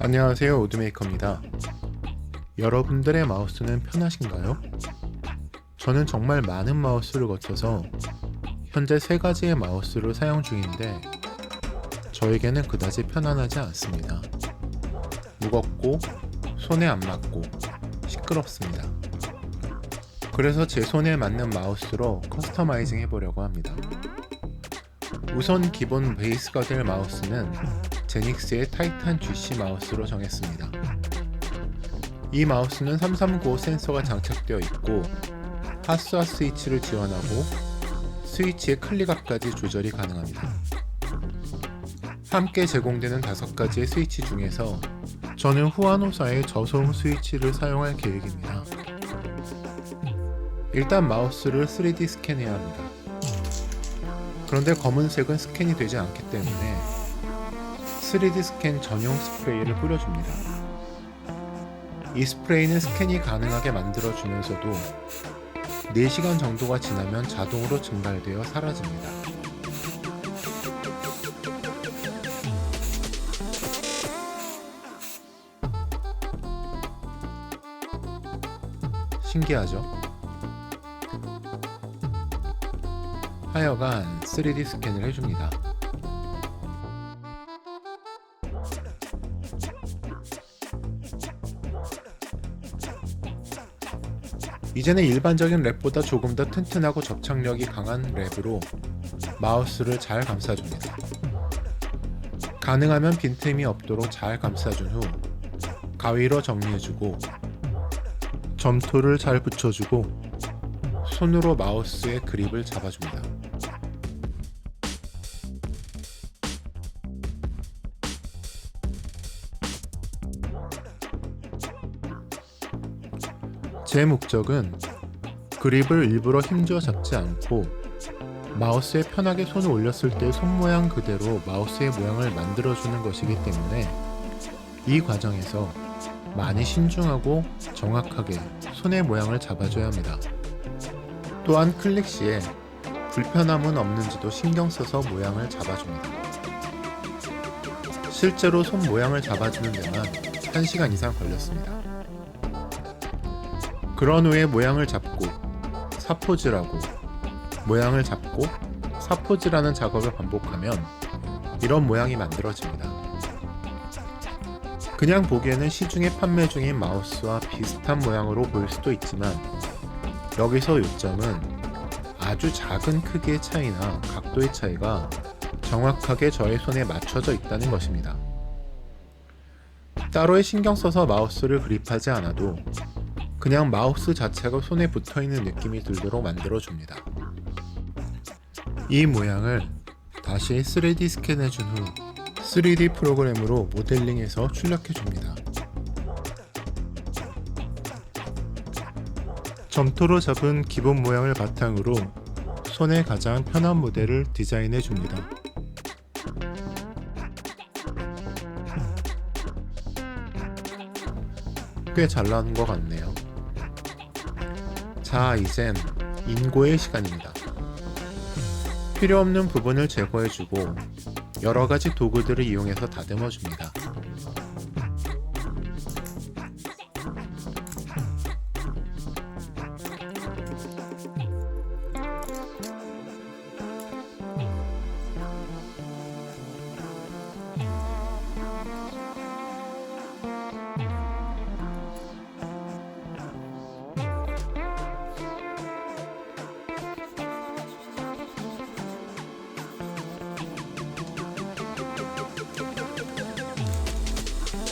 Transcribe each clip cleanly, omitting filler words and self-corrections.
안녕하세요, 우드메이커입니다. 여러분들의 마우스는 편하신가요? 저는 정말 많은 마우스를 거쳐서 현재 3가지의 마우스를 사용 중인데 저에게는 그다지 편안하지 않습니다. 무겁고 손에 안 맞고 시끄럽습니다. 그래서 제 손에 맞는 마우스로 커스터마이징 해보려고 합니다. 우선 기본 베이스가 될 마우스는 제닉스의 타이탄 GC 마우스로 정했습니다. 이 마우스는 335 센서가 장착되어 있고 핫스와 스위치를 지원하고 스위치의 클릭압까지 조절이 가능합니다. 함께 제공되는 5가지의 스위치 중에서 저는 후아노사의 저소음 스위치를 사용할 계획입니다. 일단 마우스를 3D 스캔해야 합니다. 그런데 검은색은 스캔이 되지 않기 때문에 3D 스캔 전용 스프레이를 뿌려줍니다. 이 스프레이는 스캔이 가능하게 만들어주면서도 4시간 정도가 지나면 자동으로 증발되어 사라집니다. 신기하죠? 하여간 3D 스캔을 해줍니다. 이제는 일반적인 랩보다 조금 더 튼튼하고 접착력이 강한 랩으로 마우스를 잘 감싸줍니다. 가능하면 빈틈이 없도록 잘 감싸준 후 가위로 정리해주고 점토를 잘 붙여주고 손으로 마우스의 그립을 잡아줍니다. 제 목적은 그립을 일부러 힘주어 잡지 않고 마우스에 편하게 손을 올렸을 때 손 모양 그대로 마우스의 모양을 만들어주는 것이기 때문에 이 과정에서 많이 신중하고 정확하게 손의 모양을 잡아줘야 합니다. 또한 클릭 시에 불편함은 없는지도 신경 써서 모양을 잡아줍니다. 실제로 손 모양을 잡아주는 데만 1시간 이상 걸렸습니다. 그런 후에 모양을 잡고 사포질하고 모양을 잡고 사포질하는 작업을 반복하면 이런 모양이 만들어집니다. 그냥 보기에는 시중에 판매 중인 마우스와 비슷한 모양으로 보일 수도 있지만 여기서 요점은 아주 작은 크기의 차이나 각도의 차이가 정확하게 저의 손에 맞춰져 있다는 것입니다. 따로의 신경 써서 마우스를 그립하지 않아도 그냥 마우스 자체가 손에 붙어있는 느낌이 들도록 만들어줍니다. 이 모양을 다시 3D 스캔해준 후 3D 프로그램으로 모델링해서 출력해줍니다. 점토로 잡은 기본 모양을 바탕으로 손에 가장 편한 모델을 디자인해줍니다. 꽤 잘 나온 것 같네요. 자, 이젠 인고의 시간입니다. 필요 없는 부분을 제거해주고 여러가지 도구들을 이용해서 다듬어줍니다.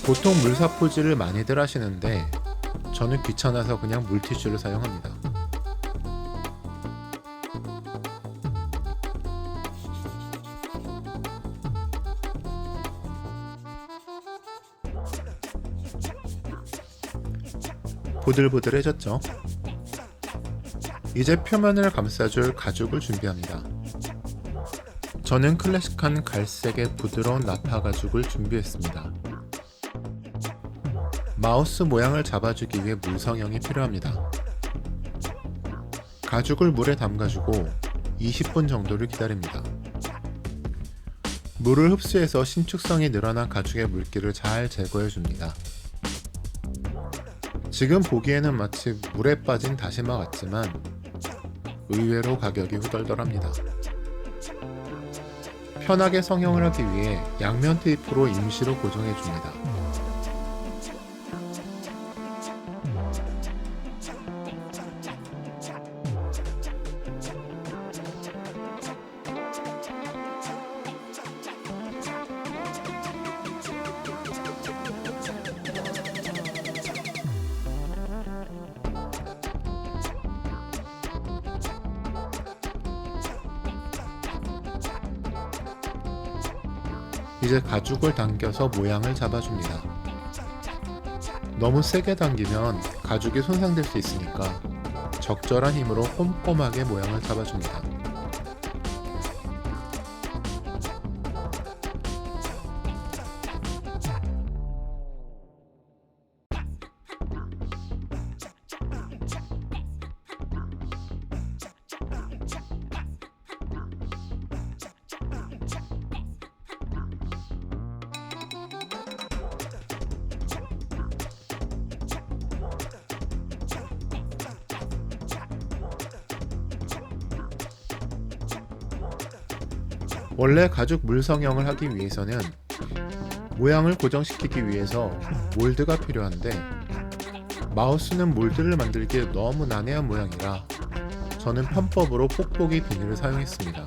보통 물사포질을 많이들 하시는데 저는 귀찮아서 그냥 물티슈를 사용합니다. 보들보들해졌죠? 이제 표면을 감싸줄 가죽을 준비합니다. 저는 클래식한 갈색의 부드러운 나파 가죽을 준비했습니다. 마우스 모양을 잡아주기 위해 물성형이 필요합니다. 가죽을 물에 담가주고 20분 정도를 기다립니다. 물을 흡수해서 신축성이 늘어난 가죽의 물기를 잘 제거해 줍니다. 지금 보기에는 마치 물에 빠진 다시마 같지만 의외로 가격이 후덜덜합니다. 편하게 성형을 하기 위해 양면 테이프로 임시로 고정해 줍니다. 이제 가죽을 당겨서 모양을 잡아줍니다. 너무 세게 당기면 가죽이 손상될 수 있으니까 적절한 힘으로 꼼꼼하게 모양을 잡아줍니다. 원래 가죽 물 성형을 하기 위해서는 모양을 고정시키기 위해서 몰드가 필요한데 마우스는 몰드를 만들기에 너무 난해한 모양이라 저는 편법으로 뽁뽁이 비닐을 사용했습니다.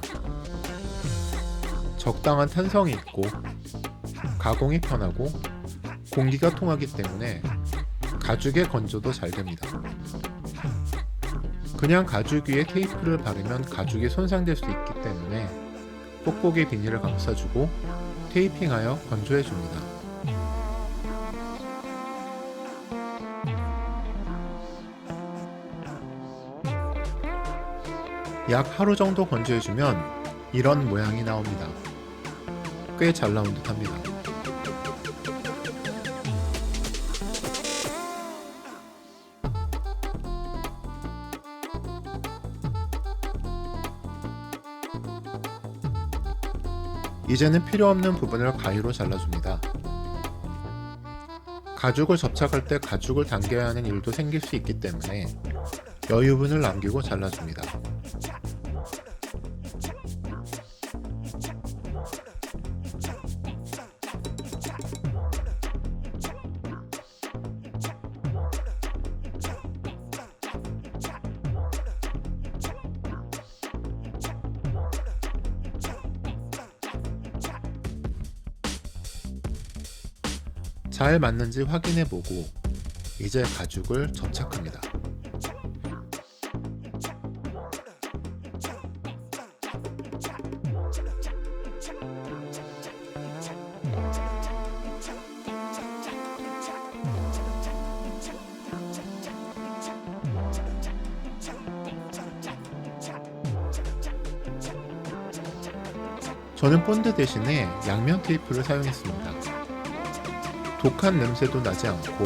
적당한 탄성이 있고 가공이 편하고 공기가 통하기 때문에 가죽의 건조도 잘 됩니다. 그냥 가죽 위에 테이프를 바르면 가죽이 손상될 수 있기 때문에 뽁뽁이 비닐을 감싸주고 테이핑하여 건조해줍니다. 약 하루 정도 건조해주면 이런 모양이 나옵니다. 꽤 잘 나온 듯 합니다. 이제는 필요 없는 부분을 가위로 잘라줍니다. 가죽을 접착할 때 가죽을 당겨야 하는 일도 생길 수 있기 때문에 여유분을 남기고 잘라줍니다. 잘 맞는지 확인해보고 이제 가죽을 접착합니다. 저는 본드 대신에 양면 테이프를 사용했습니다. 독한 냄새도 나지 않고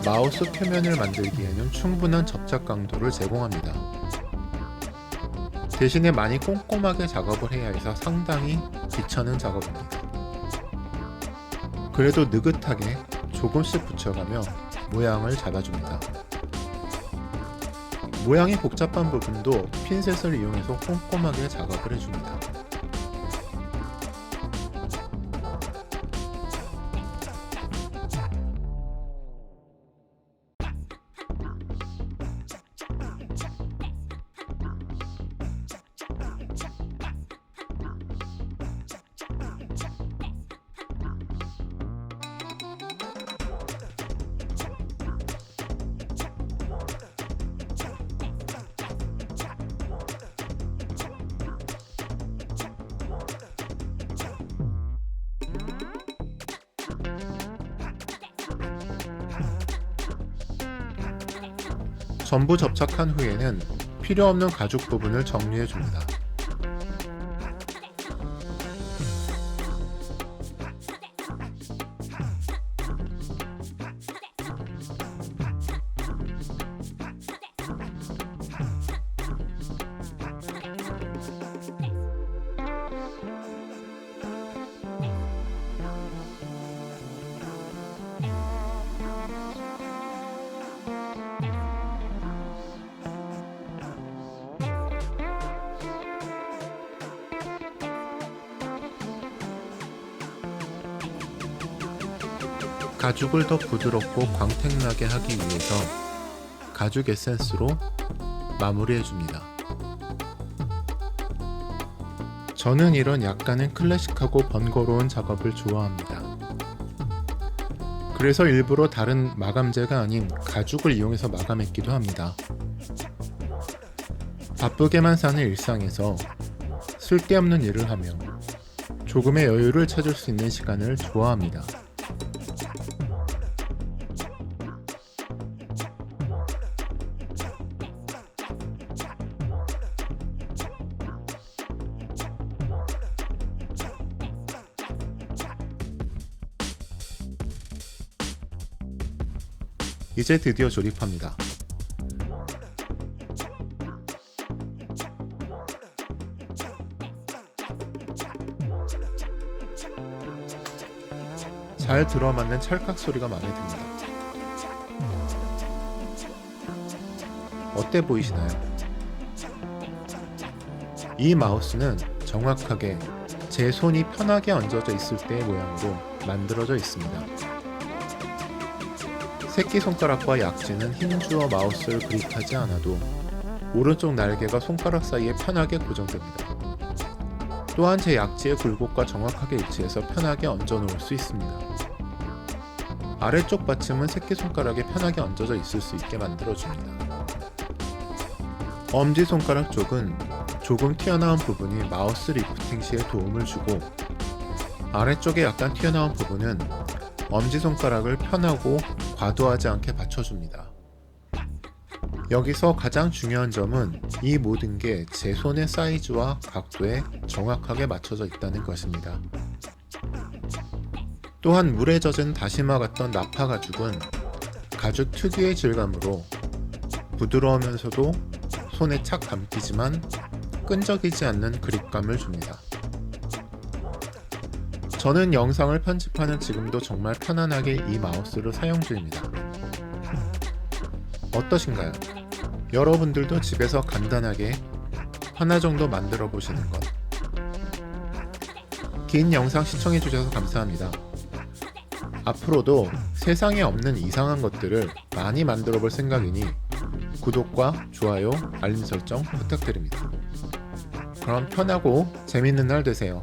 마우스 표면을 만들기에는 충분한 접착 강도를 제공합니다. 대신에 많이 꼼꼼하게 작업을 해야 해서 상당히 귀찮은 작업입니다. 그래도 느긋하게 조금씩 붙여가며 모양을 잡아줍니다. 모양이 복잡한 부분도 핀셋을 이용해서 꼼꼼하게 작업을 해줍니다. 전부 접착한 후에는 필요 없는 가죽 부분을 정리해 줍니다. 가죽을 더 부드럽고 광택나게 하기 위해서 가죽 에센스로 마무리해줍니다. 저는 이런 약간은 클래식하고 번거로운 작업을 좋아합니다. 그래서 일부러 다른 마감재가 아닌 가죽을 이용해서 마감했기도 합니다. 바쁘게만 사는 일상에서 쓸데없는 일을 하며 조금의 여유를 찾을 수 있는 시간을 좋아합니다. 이제 드디어 조립합니다. 잘 들어맞는 찰칵 소리가 마음에 듭니다. 어때 보이시나요? 이 마우스는 정확하게 제 손이 편하게 얹어져 있을 때의 모양으로 만들어져 있습니다. 새끼손가락과 약지는 힘주어 마우스를 그립하지 않아도 오른쪽 날개가 손가락 사이에 편하게 고정됩니다. 또한 제 약지의 굴곡과 정확하게 일치해서 편하게 얹어 놓을 수 있습니다. 아래쪽 받침은 새끼손가락에 편하게 얹어져 있을 수 있게 만들어줍니다. 엄지손가락 쪽은 조금 튀어나온 부분이 마우스 리프팅 시에 도움을 주고, 아래쪽에 약간 튀어나온 부분은 엄지손가락을 편하고 과도하지 않게 받쳐줍니다. 여기서 가장 중요한 점은 이 모든 게 제 손의 사이즈와 각도에 정확하게 맞춰져 있다는 것입니다. 또한 물에 젖은 다시마 같던 나파 가죽은 가죽 특유의 질감으로 부드러우면서도 손에 착 감기지만 끈적이지 않는 그립감을 줍니다. 저는 영상을 편집하는 지금도 정말 편안하게 이 마우스를 사용 중입니다. 어떠신가요? 여러분들도 집에서 간단하게 하나 정도 만들어 보시는 것. 긴 영상 시청해 주셔서 감사합니다. 앞으로도 세상에 없는 이상한 것들을 많이 만들어 볼 생각이니 구독과 좋아요, 알림 설정 부탁드립니다. 그럼 편하고 재밌는 날 되세요.